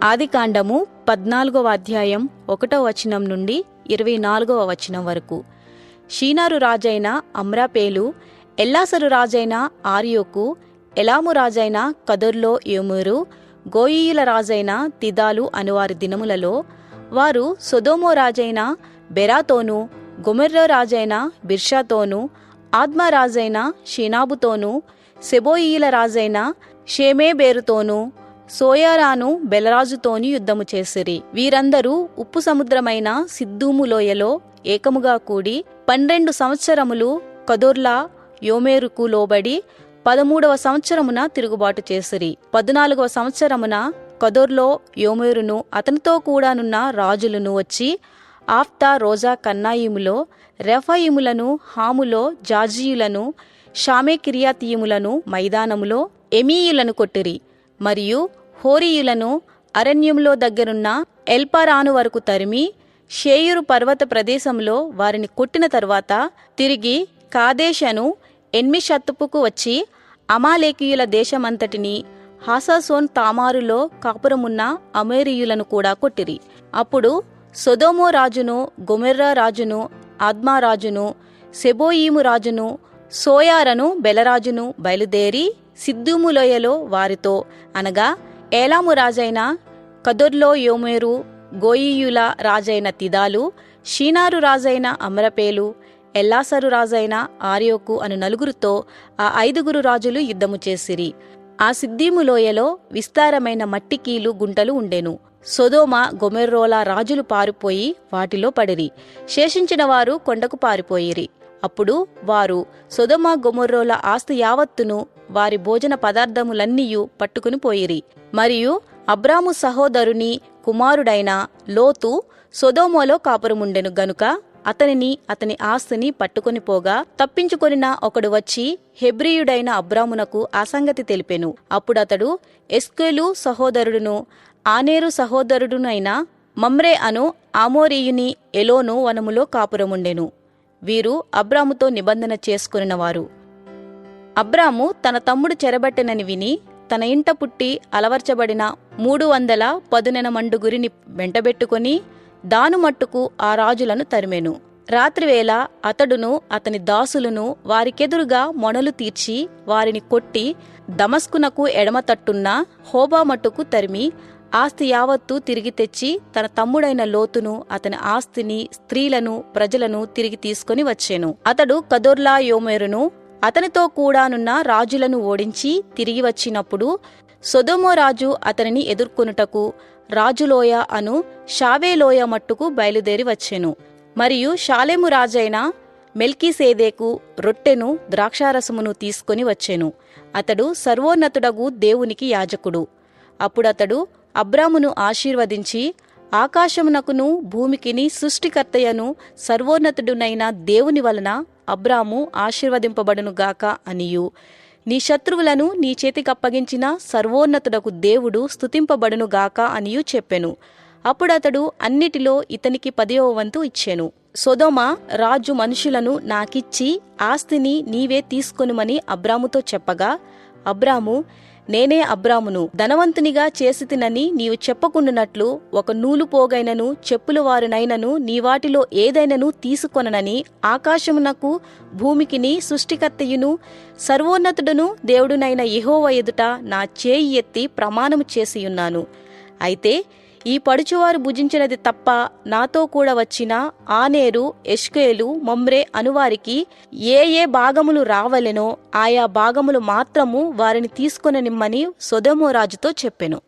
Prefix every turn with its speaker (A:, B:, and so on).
A: ఆదికాండము 14వ అధ్యాయం 1వ వచనం నుండి 24వ వచనం వరకు. షీనారు రాజైన అమ్రాపేలు, ఎల్లాసరు రాజైన ఆర్యోకు, ఎలాము రాజైన కదొర్లో యోమెరు, గోయీయుల రాజైన తిదాలు అనువారి దినములలో వారు సొదొమ రాజైన బెరాతోను, గొమొర్రా రాజైన బిర్షాతోను, ఆద్మా రాజైన షీనాబుతోను, సెబోయీయుల రాజైన షేమేబేరుతోను, సోయారాను బెలరాజుతోని యుద్ధము చేసిరి. వీరందరూ ఉప్పు సముద్రమైన సిద్దూము లోయలో ఏకముగా కూడి 12 సంవత్సరములు కదొర్లా యోమెరుకు లోబడి 13వ సంవత్సరమున తిరుగుబాటు చేసిరి. 14వ సంవత్సరమున కదొర్లో యోమెరును అతనితో కూడానున్న రాజులను వచ్చి ఆఫ్తా రోజా కన్నాయిములో రెఫాయిములను, హాములో జాజీయులను, షామే కిర్యాతీయుములను మైదానములో ఎమీయులను కొట్టిరి. మరియు హోరీయులను అరణ్యములో దగ్గరున్న ఎల్పారాను వరకు తరిమి షేయూరు పర్వత ప్రదేశంలో వారిని కొట్టిన తరువాత తిరిగి కాదేషను ఎన్మిషత్తుపుకు వచ్చి అమాలేకీయుల దేశమంతటిని, హాసాసోన్ తామారులో కాపురమున్న అమోరీయులను కూడా కొట్టిరి. అప్పుడు సొదొమ రాజును, గొమొర్రా రాజును, ఆద్మా రాజును, సెబోయీము రాజును, సోయారను బెలరాజును బయలుదేరి సిద్దూము లోయలో వారితో, అనగా ఏలాము రాజైన కదొర్లో యోమెరు, గోయీయుల రాజైన తిదాలు, షీనారు రాజైన అమ్రపేలు, ఎల్లాసరు రాజైన ఆర్యోకు అను నలుగురితో ఆ 5 రాజులు యుద్ధము చేసిరి. ఆ సిద్దీము లోయలో విస్తారమైన మట్టికీలు గుంటలు ఉండెను. సొదొమ గొమొర్రాల రాజులు పారిపోయి వాటిలో పడిరి. శేషించిన వారు కొండకు పారిపోయిరి. అప్పుడు వారు సొదొమ గొమొర్రాల ఆస్తి యావత్తును, వారి భోజన పదార్థములన్నీయు పట్టుకుని పోయిరి. మరియు అబ్రాము సహోదరుని కుమారుడైన లోతు సొదొమలో కాపురముండెను గనుక అతనిని, అతని ఆస్తిని పట్టుకొని పోగా తప్పించుకొనిన ఒకడు వచ్చి హెబ్రీయుడైన అబ్రామునకు ఆ సంగతి తెలిపెను. అప్పుడతడు ఎస్కేలు సహోదరుడును ఆనేరు సహోదరుడునైన మమ్రే అను ఆమోరీయుని ఎలోను వనములో కాపురముండెను. వీరు అబ్రాముతో నిబంధన చేసుకొనినవారు. అబ్రాము తన తమ్ముడు చెరబట్టెనని విని తన ఇంట పుట్టి అలవర్చబడిన 300 పదునెన మండుగురిని వెంటబెట్టుకొని దాను మట్టుకు ఆ రాజులను తరిమెను. రాత్రివేళ అతడును అతని దాసులను వారికెదురుగా మొనలు తీర్చి వారిని కొట్టి దమస్కునకు ఎడమతట్టున్న హోబా మట్టుకు తరిమి ఆస్తి యావత్తు తిరిగి తెచ్చి తన తమ్ముడైన లోతును, అతని ఆస్తిని, స్త్రీలను, ప్రజలను తిరిగి తీసుకొని వచ్చెను. అతడు కదొర్లా యోమెరును అతనితో కూడానున్న రాజులను ఓడించి తిరిగి వచ్చినప్పుడు సొదొమ రాజు అతనిని ఎదుర్కొనుటకు రాజులోయ అను షావేలోయ మట్టుకు బయలుదేరి వచ్చెను. మరియు షాలెము రాజైన మెల్కీసేదెకు రొట్టెను, ద్రాక్షారసమును తీసుకొని వచ్చెను. అతడు సర్వోన్నతుడగు దేవునికి యాజకుడు. అప్పుడతడు అబ్రామును ఆశీర్వదించి, ఆకాశమునకును భూమికిని సృష్టికర్తయను సర్వోన్నతుడునైన దేవుని వలన అబ్రాము ఆశీర్వదింపబడునుగాక అనియు, నీ శత్రువులను నీ చేతికప్పగించిన సర్వోన్నతుడకు దేవుడు స్తుతింపబడునుగాక అనియు చెప్పెను. అప్పుడతడు అన్నిటిలో ఇతనికి 10వ వంతు ఇచ్చెను. సొదొమ రాజు మనుషులను నాకిచ్చి ఆస్తిని నీవే తీసుకొనుమని అబ్రాముతో చెప్పగా, అబ్రాము, నేనే అబ్రామును ధనవంతునిగా చేసితినని నీవు చెప్పకుండునట్లు ఒక నూలు పోగైనను చెప్పుల వారునైనను నీ వాటిలో ఏదైనను తీసుకొననని ఆకాశమునకు భూమికిని సృష్టికర్తయును సర్వోన్నతుడును దేవుడునైన యెహోవా ఎదుట నా చేయి ఎత్తి ప్రమాణము చేసియున్నాను. అయితే ఈ పడుచువారు భుజించినది తప్ప నాతో కూడా వచ్చిన ఆనేరు, ఎష్కేలు, మమ్రే అనువారికి ఏ భాగములు రావలెనో ఆయా భాగములు మాత్రము వారిని తీసుకొననిమ్మని సొదొమ రాజుతో చెప్పెను.